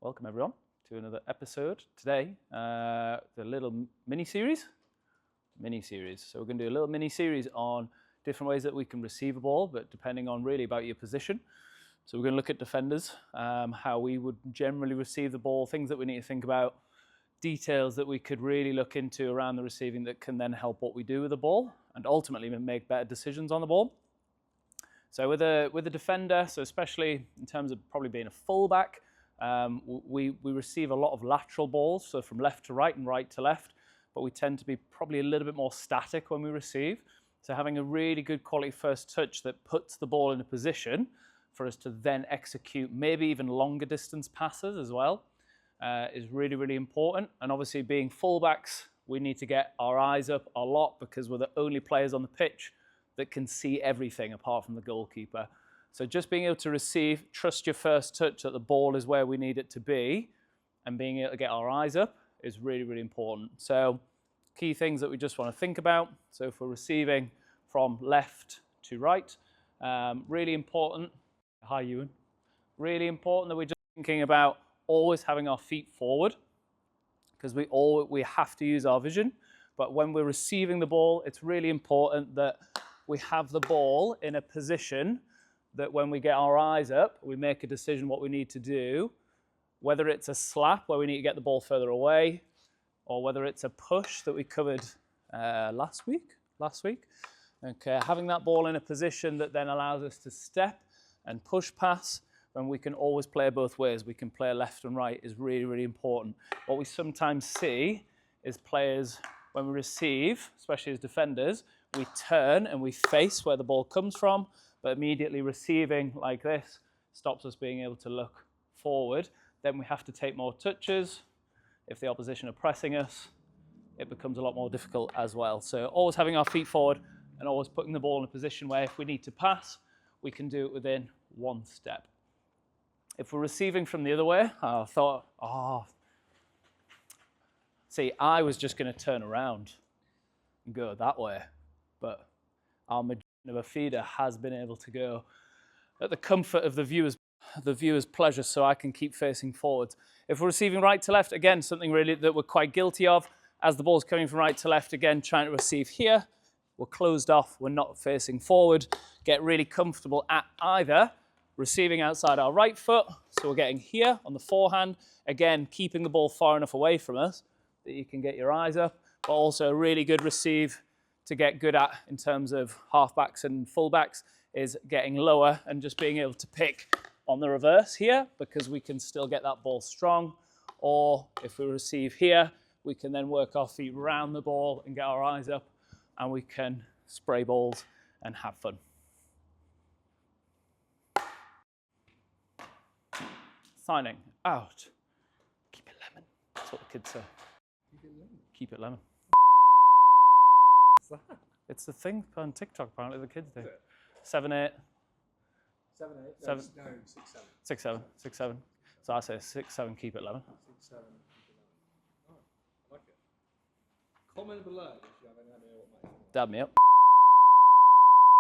Welcome everyone to another episode. Today, the little mini-series. So we're going to do a little mini-series on different ways that we can receive a ball, but depending on really about your position. So we're going to look at defenders, how we would generally receive the ball, things that we need to think about, details that we could really look into around the receiving that can then help what we do with the ball and ultimately make better decisions on the ball. So with a defender, so especially in terms of probably being a fullback, we receive a lot of lateral balls, so from left to right and right to left, but we tend to be probably a little bit more static when we receive. So having a really good quality first touch that puts the ball in a position for us to then execute maybe even longer distance passes as well is really, really important. And obviously being fullbacks, we need to get our eyes up a lot because we're the only players on the pitch that can see everything apart from the goalkeeper. So just being able to receive, trust your first touch that the ball is where we need it to be, and being able to get our eyes up is really, really important. So key things that we just want to think about. So if we're receiving from left to right, really important. Hi, Ewan. Really important that we're just thinking about always having our feet forward because we have to use our vision. But when we're receiving the ball, it's really important that we have the ball in a position that when we get our eyes up, we make a decision what we need to do, whether it's a slap where we need to get the ball further away, or whether it's a push that we covered last week. Okay, having that ball in a position that then allows us to step and push pass, when we can always play both ways. We can play left and right is really, really important. What we sometimes see is players, when we receive, especially as defenders, we turn and we face where the ball comes from, but immediately receiving like this stops us being able to look forward. Then we have to take more touches. If the opposition are pressing us, it becomes a lot more difficult as well. So always having our feet forward and always putting the ball in a position where if we need to pass, we can do it within one step. If we're receiving from the other way, I thought, see, I was just going to turn around and go that way. But our magician of a feeder has been able to go at the comfort of the viewer's pleasure, so I can keep facing forwards. If we're receiving right to left, again, something really that we're quite guilty of. As the ball's coming from right to left, again, trying to receive here, we're closed off, we're not facing forward. Get really comfortable at either receiving outside our right foot, so we're getting here on the forehand, again, keeping the ball far enough away from us that you can get your eyes up, but also a really good receive to get good at in terms of halfbacks and fullbacks is getting lower and just being able to pick on the reverse here because we can still get that ball strong. Or if we receive here, we can then work our feet around the ball and get our eyes up and we can spray balls and have fun. Signing out. Keep it lemon. That's what the kids say. Keep it lemon. Keep it lemon. What's that? It's the thing on TikTok, apparently, the kids do. 7, 8. 7, 8? 7. No, 6, 7. 6, 7. 6, 7. So I say 6, 7, keep it lemon. 6, 7, keep it lemon. Oh, I like it. Comment below if you have any idea what my... Dab me up.